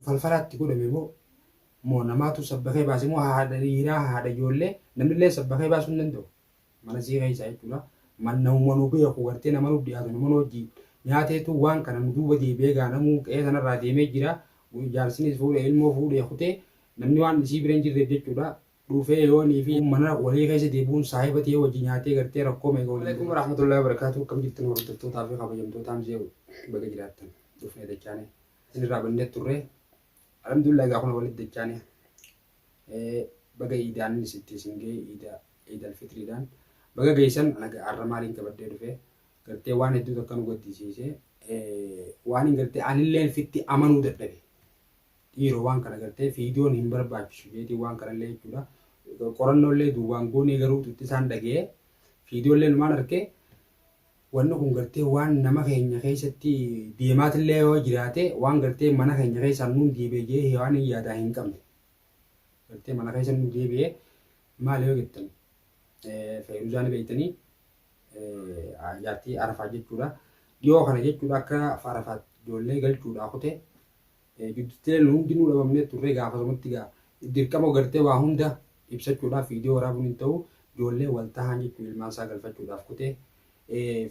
falfalaatti godhame moo namaatu sabbakee baase moo haadha dhiiraa haadha ijoollee namnillee sabbakee baasuu hin danda'u. Mana sii keessa jechuudha. Namuma nu beeku gartee nama nuuf dhiyaatu nama nu wajjin nyaateetu waan kana nu duuba deebi'ee gaa namuu qe'ee sanarraa deemee jira. Jaarsinis fuudhee ilmoo fuudhee kutee namni waan isii bira hin jirreef jechuudha. Dhufee yoonii fi mana walii keessa deebi'uun saahiba ta'ee wajjin nyaatee gartee rakkoo meeqa waliin. Waalaikum warahmatullahi wabarakatuh. Akkam jirtan hordoftootaa fi kabajamtootaa misee'u baga jiraattan dhufnee dachaane isinirraa bannee turre. Alhamdulillah egaa kun walitti dachaane baga iidaan sitti isin ga'e iidal fitriidhaan baga geessan har'a maaliin qabadee dhufe gartee waan hedduu akka nu gaddisiise waan hin gartee anillee fitti amanuu dadhabe dhiiroo waan kana gartee fiidiyoon hin barbaachisu jeetii waan kanallee jechuudha. Qorannollee duubaan goonee garuu tutti isaan dhagee fiidiyoollee numaan argee wanni kun gartee waan nama keenya keessatti deemaatillee yoo jiraate waan gartee mana keenya keessaan nuun deebi'ee waan yaadaa hin qabne gartee mana keessa nuun deebi'ee maal yoo jettan Fayyuzaan beektanii jaartii Arafaa jechuudha. Dhiyoo kana jechuudha akka Arafaat ijoollee galchuudhaa kute gidduutti hundinuu dhabamnee turre gaafasumatti gaa dirqama gartee waa hunda ibsachuudhaaf fiidiyoo waraabuun hin ta'u ijoollee wal tahan jechuu ilmaan isaa galfachuudhaaf kute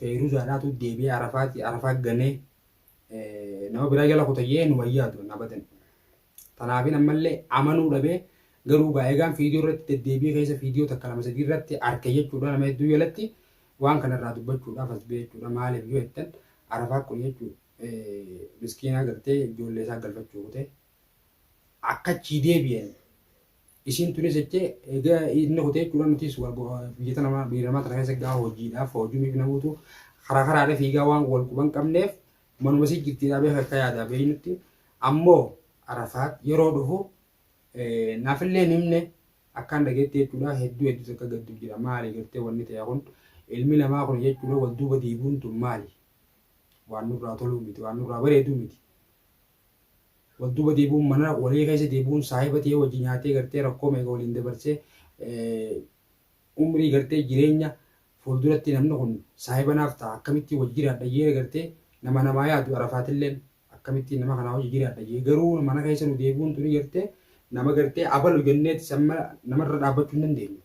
Fayyuzaadhaatu deebi'ee Arafaa ganee nama biraa jala kutayyee nu wayyaatu nabatan. Tanaafin ammallee amanuu dhabee garuu eegaan fiidiyoo irratti deddeebi'ee keessa fiidiyoo takka lama sadii irratti arke jechuudha nama hedduu jalatti waan kanarraa dubbachuudhaaf as ba'e jechuudha. Maaliif yoo jettan Arafaa kun jechuudha miskiinaa gartee ijoollee isaa galfachuu kute akka achii deebi'an isiin tunis jechee egaa inni kutee jechuudha nutis biyya namaa biiramaa tana keessa gaa hojiidhaaf hojiimiif namuutu karaa karaadha fiigaa waan wal quban qabneef manuma sii jirtiidhaa beeka akka yaadaa beeynutti ammoo Arafaat yeroo dhufu naafillee himne akkaan dhageetti jechuudha hedduu akka gaddu jira. Maali gartee wanni ta'e kun ilmi namaa kun jechuudha wal duuba deebi'uun tun maali? Waan nurraa toluu miti waan nurraa bareeduu miti. Wal duuba deebi'uun mana walii keessa deebi'uun saahiba ta'ee wajjin nyaatee gartee rakkoo meeqa waliin dabarsee umrii gartee jireenya fuulduratti namni kun saahiba naaf ta'a akkamitti wajji jiraadha jee gartee nama namaa yaadu Arafaatillee akkamitti nama kanaa wajji jiraadha jee garuu mana keessa nu deebi'uun tuni gartee nama gartee abalu jenneeti samma namarra dhaabbachuu hin dandeenyu.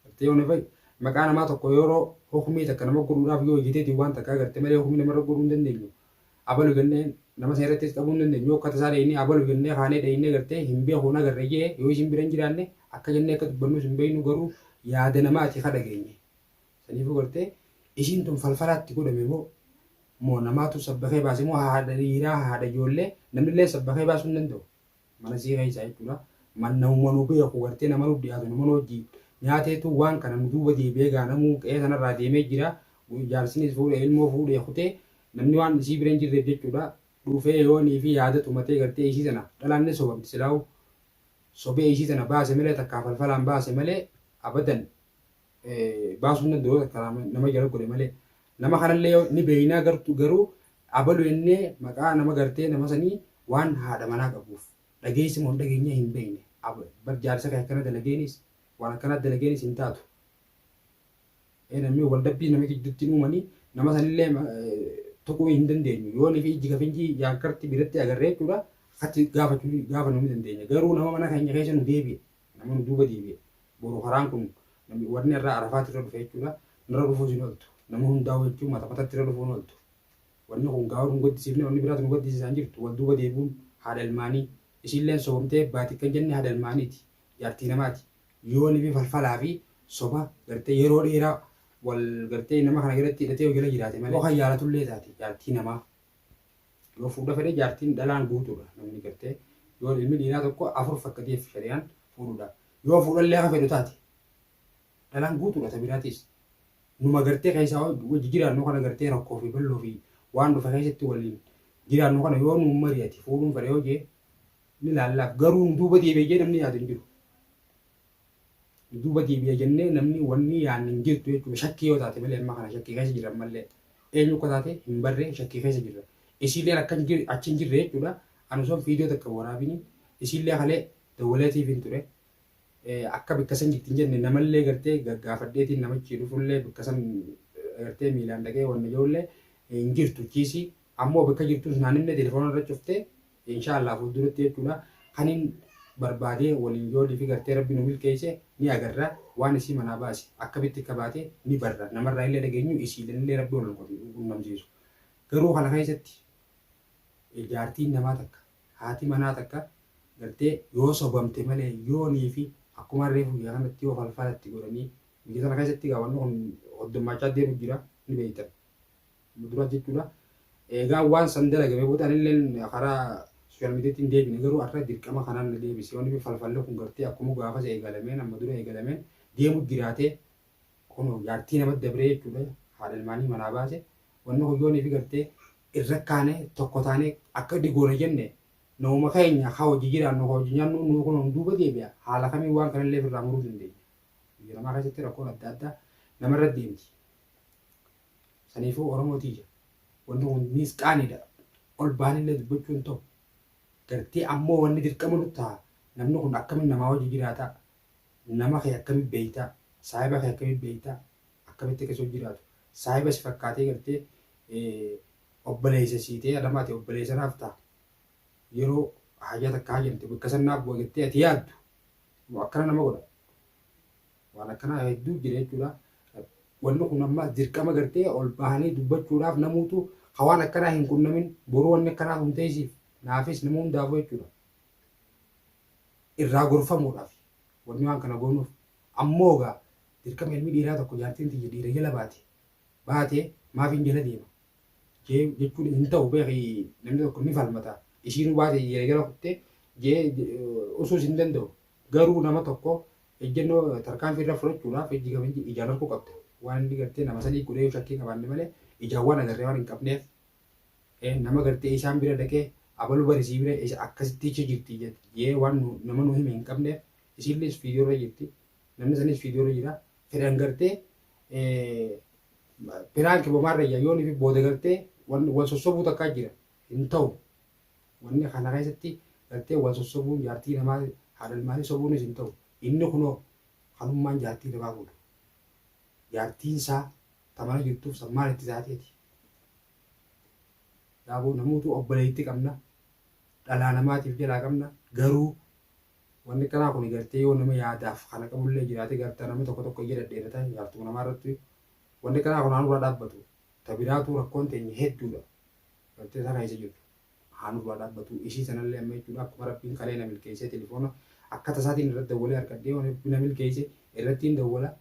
Gartee yoo nafay maqaa namaa tokko yeroo hukumii takka nama godhuudhaaf yoo hojjeteeti waan takkaa gartee malee hukumii namarra godhuu hin dandeenyu. Abalu jennee nama seerattis qabuu hin dandeenyu. Yoo akkata isaa dhayinee abalu jennee kaanee dhayinee gartee hin beeku nagarra jee yoo isin bira hin jiraanne akka jennee akka dubbannu hin beeknu garuu yaada namaati ka dhageenye. Saniifuu gartee isiin tun falfalaatti godhame moo namaatu sabbakee baase moo haadha dhiiraa haadha ijoollee namnillee sabbakee baasuu hin danda'u. Mana sii keessa jechuudha. Namuma nu beeku gartee nama nuuf dhiyaatu nama nu wajjin nyaateetu waan kana nu duuba deebi'ee gaa namuu qe'ee sanarraa deemee jira. Jaarsinis fuudhee ilmoo fuudhee kutee namni waan isii bira hin jirreef jechuudha. Dhufee yoonii fi yaada xumatee gartee ishii sana dhalaanne sobamti silaa'u sobee ishii sana baase malee takkaa falfalaan baase malee abadan baasuu hin danda'u nama jala godhe malee. Nama kanallee ni beeynaa garuu abalu jennee maqaa nama gartee nama sanii waan haadha manaa qabuuf. Dhageessi moo dhageenya hin beekne jaarsa kan akkana dalageenis waan akkana dalageenis hin taatu. Namni wal dabbii nama gidduutti uumanii nama sanillee tuquu hin dandeenyu. Yoo ni fi ijji gafinji yaakkarti biratti agarree jechuudha akkatti gaafa nu dandeenya. Garuu nama mana keenya keessa nu deebi'e nama nu duuba deebi'e boru karaan kun warri irraa Arafaat irra dhufe jechuudha nurra dhufuu hin ooltu. Nama hundaa'u jechuun mata irra dhufuu hin ooltu. Wanni kun gaafa nu gaddisiifne wanni biraatu nu gaddisiisan jirtu wal duuba deebi'uun haadha ilmaanii. Isilleen sobamtee baati kan jenne haadha ilmaaniiti jaartii namaati yoo ni falfalaa fi soba gartee yeroo dheeraa wal gartee nama kana jalatti hidhatee yoo jala jiraate malee kan yaalatullee taate jaartii namaa yoo fuudha fedhe jaartiin dhalaan guutuudha namni gartee yoo ilmi dhiiraa tokko afur fakkateef shari'aan fuudhuudha yoo fuudhallee akka fedhu taate dhalaan guutuudha tabiraatis numa gartee keessaa wajji jiraannu kana gartee rakkoo fi balloo fi waan dhufa keessatti waliin jiraannu kana yoo nu mari'ate fuudhuun fedhe yoo jee ni lallaaf garuu duuba deebi'ee namni yaadu hin jiru. Duuba deebi'ee jennee namni wanni yaadni hin jirtu jechuudha. Shakkii yoo taate malee amma kana shakkii keessa jiran malee eenyu akka taate hin barree shakkii keessa jirra. Isiillee akka achi hin jirre jechuudha. Ani osoo fiidiyoo takka waraabini isiillee kalee dawwaleetiif hin ture. Akka bakka san jirti hin jenne namallee gartee gaggaafadheetiin namichi dhufullee bakka san gartee miilaan dhaqee wanna ijoollee hin jirtu chiisii ammoo bakka jirtus naannillee telefoona irra cuftee inshallah fuulduratti jechuudha kanin barbaadee waliin yoo fi gartee rabbi nu milkeesse ni agarra waan isii manaa baase akkamitti akka baate ni barra namarraa illee dhageenyu isiillee rabbi wal qunnamsiisu garuu kana keessatti jaartiin namaa takka haati manaa takka gartee yoo sobamte malee yoonii fi akkuma reefu biyya kanatti yoo falfalatti godhanii biyya kana keessatti gaawwanni kun hoddommachaa deemu jira ni beektan dura jechuudha. Egaa waan san dalagame booda illee karaa sooshaal miidiyaatti hin deebine garuu har'a dirqama kanaan na deebise wanni falfallee kun gartee akkuma gaafas eegalameen amma dura eegalameen deemu jiraatee kun jaartii namatti dabree jechuudha haadha ilmaanii manaa baase wanni hoyyoonii fi gartee irra kaane tokko taane akka digoona jenne nama keenya haa hojii jiraannu hojii nyaannu nu kun duuba deebi'a haala kamiin waan kanallee irraa muruu dandeenya. Biyya namaa keessatti rakkoon adda addaa namarra deemti. Saniifuu Oromootii wanni kun nis qaanidha. Ol baanillee dubbachuun ta'u. Gartee ammoo wanni dirqama nu ta'a. Namni kun akkamiin namaa hojii jiraata. Nama kee akkamiin beeyta. Saahiba kee akkamiin beeyta. Akkamitti keessa hojii jiraatu. Saahiba si fakkaatee gartee obboleessa siitee adamaati obboleessa naaf ta'a. Yeroo hajaa takka hajamte bakka sannaaf bu'a jettee ati yaaddu. Akkana nama godha. Waan akkanaa hedduu jira jechuudha. Wanni kun amma dirqama gartee ol bahanii dubbachuudhaaf namuutu hawaan akkanaa hin qunnamin boruu wanni akkanaa kun ta'isiif naafis nama hundaafuu jechuudha. Irraa gorfamuudhaaf wanni waan kana goonuuf ammoo gaa dirqama ilmi dhiiraa tokko jaartiin tiyya dhiira jala baatee maaf hin jala deema jechuun hin ta'u beekii namni tokko ni falmata ishiin baatee dhiira jala kuttee usuus hin danda'u garuu nama tokko ejjennoo tarkaanfii irra fudhachuudhaaf ejji qabeenyi ijaan harkuu qabda. Waan inni gartee nama sadii godhee shakkii qabaanne malee ijaawwan agarree waan hin qabneef nama gartee isaan bira dhaqee abaluu barisii bira akkasitti ichi jirti jee waan nama nu hime hin qabneef isiillee fiidiyoo irra jirti namni sanis fiidiyoo irra jira fedhan gartee piraan kibomaarra yoonii fi booda gartee wal sossobuu takkaa jira hin ta'u wanni kana keessatti gartee wal sossobuun jaartii namaa haadha ilmaanii sobuunis hin ta'u inni kunoo kanummaan jaartii namaa fuudha. Jaartiin isaa tamana jirtuuf sammaan itti taateeti. Yaaboo namoota obboleetti qabna dhalaa namaatiif jalaa qabna garuu wanni kanaa kun gartee yoo nama yaadaaf kana qabullee jiraate gartaa namni tokko tokko ija dhedheerata jaartuu namaa irratti wanni kanaa kun haanurraa dhaabbatu tabiraatu rakkoon teenya hedduudha gartee sana isa jirtu haanurraa dhaabbatu ishii sanallee amma jechuudha akkuma rabbiin kalee na milkeessee telefoona akka tasaatiin irratti dawwalee harkadhee waan na milkeesse irrattiin dawwala.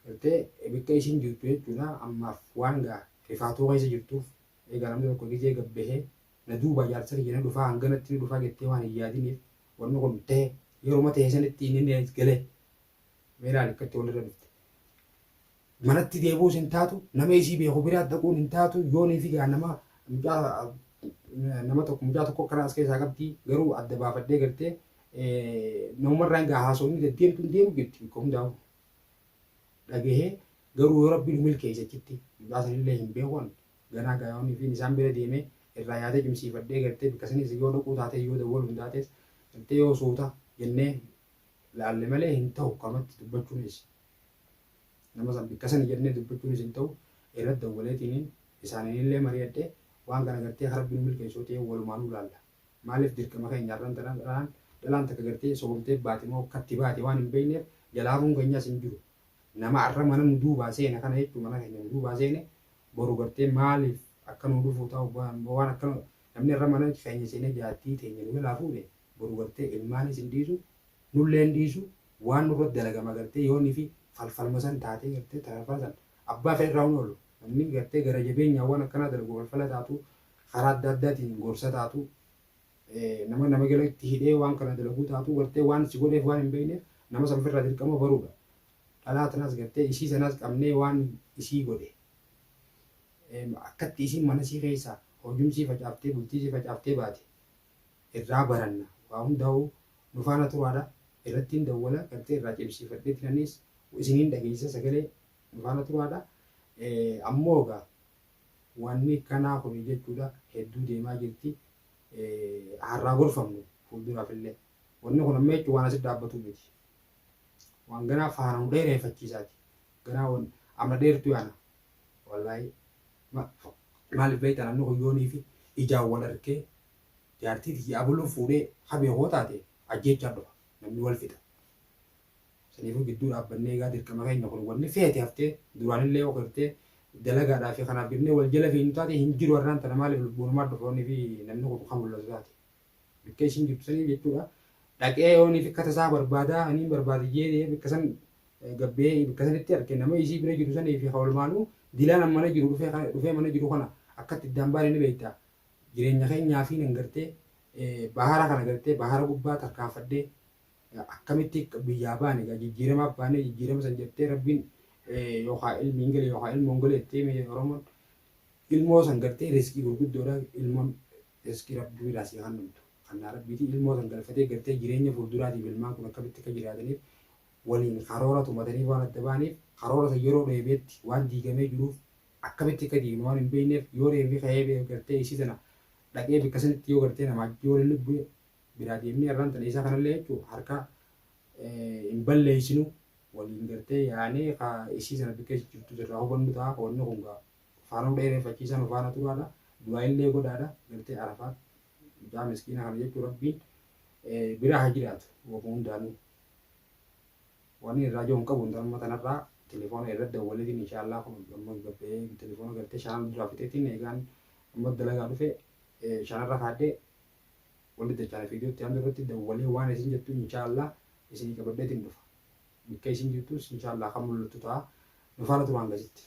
Gartee bakka isiin jirtu jechuudha ammaaf waan gaa rifaatuu keessa jirtuuf egaa namni tokko gizee gabbahee na duuba jaarsa kiyya na dhufaa hanganatti ni dhufaa jettee waan hin yaadiniif wanni kun ta'e yeroo ta'e sanitti inni galee meelaan akkatti walirra dhufte. Manatti deebi'uus hin taatu nama isii beeku biraa dhaquun hin taatu yoonii fi gaa nama tokko mucaa tokko karaa as keessaa qabdi garuu adda baafadhee gartee namumarraan gaa haasofni deddeemtu hin deemu jetti bakka hundaa'u. Dhagahee garuu yoo rabbiin milkeessachitti baasanillee hin beekan ganaa gaayonni fi isaan bira deemee irraa yaada cimsiifadhee gartee bakka sanis yoo dhaquu taate yoo dawwalu hin taates gartee yoo suuta jennee laalle malee hin ta'u kamatti dubbachuunis nama san bakka sani jennee dubbachuunis hin ta'u irratti dawwaleetiin isaaniinillee mari'adhee waan kana gartee rabbiin milkeessoo ta'e walumaanuu laalla maaliif dirqama keenyaarraan dhalaan takka gartee sobomtee baate moo katti baate waan hin beekneef jalaafuun keenyaas hin jiru. Nama arra mana nu duubaa seena kana jechuun mana keenya nu duubaa seene boru gartee maaliif akka nu dhufuu ta'u waan akka namni arra mana keenya seenee jaartii teenya nu jalaa fuudhe boru gartee ilmaanis hin dhiisu nullee hin dhiisu waan nurratti dalagama gartee yoonii fi falfalma san taatee gartee tarafaa san abbaa fedhe irraa oolu namni gartee gara jabeenyaa waan akkanaa dalagu falfala taatu karaa adda addaatiin gorsa taatu nama jalatti hidhee waan kana dalaguu taatu gartee waan si godheef waan hin beekneef nama san ofirraa dirqama baruudha. Dhalaa tanas gartee ishii sanas qabnee waan ishii godhe akkatti isiin mana sii keessaa hojumsii facaaftee bultii sii facaaftee baate irraa baranna waa hundaa'uu nu faana turaadha irrattiin dawwala gartee irraa cimsiifadhee tiranis isiniin dhageessa sagalee nu faana turaadha ammoo gaa wanni kanaa kun jechuudha hedduu deemaa jirti harraa gorfamnu fuulduraaf illee wanni kun amma jechuun waan asitti dhaabbatu miti. Waan ganaa faana dheereeffachiisaati. Ganaa waan amma dheertu yaana. Wallaahi maaliif beektaa namni hoyyoonii fi ijaan wal harkee jaartii xiyyaa buluun fuudhee habee hoo taate ajjeechaa dhufa namni wal fixa. Saniifuu gidduu dhaabbannee egaa dirqama keenya kun wanni feete haftee duraanillee ogartee dalagaadhaa fi kanaaf jennee wal jala feenu taate hin jiru har'aan tana maaliif lubbuunumaa dhufoonni fi namni kun kan mul'atu taate. Bakka ishiin jirtu sanii jechuudha. Dhaqee yoonii fi akkata isaa barbaadaa aniin barbaadiyyee bakka san gabbee bakka sanitti arge nama isii bira jiru sanii fi hawalmaanuu dilaan mana jiru dhufee mana jiru kana akkatti iddaan baane ni beektaa. Jireenya keenyaa fi nan gartee bahara kana gartee bahara gubbaa tarkaanfadhee akkamitti biyyaa baane egaa jijjiiramaaf baane jijjiirama san jettee rabbiin yookaan ilmi ingile yookaan ilmoon goleettee oromoon ilmoo san gartee riskii gurguddoodha ilmoon riskii rabbii biraasii kan numtu kannaa rabbiitii ilmoo san galfatee gartee jireenya fuulduraatiif ilmaan kun akkamitti akka jiraataniif waliin karoora tumatanii waan adda baaniif karoora san yeroo dheebeetti waan diigamee jiruuf akkamitti akka diigame waan hin beekneef yoo dheebee ka'ee gartee isii sana dhaqee bakka sanitti yoo gartee namaa yoo lubbu biraa deemnee irraan tana isaa kanallee jechuudha harka hin balleessinu waliin gartee yaanee isii sana bakka jirtu irraa hubannu ta'a qoonni kun faana dheereffachiisan faana turaadha du'aa illee godhaadha gartee arafaat jaa miskiina kana jechuu rabbiin biraa haa jiraatu waquu hundaanuu waan irraa jiru hin qabu hundaan tanarraa telefoona irratti dawwaleetiin inshaallah kun amma gabbee telefoona gartee shaan duraa fixeetiin eegaan amma dalagaa dhufe shanarra kaadhee walitti dachaa fiidiyootti hanga irratti dawwalee waan isin jettu inshaallah isinii qabadheetiin dhufa. Bakka isin jirtus inshaallah kan mul'atu ta'a. Nufaana turaan gasitti.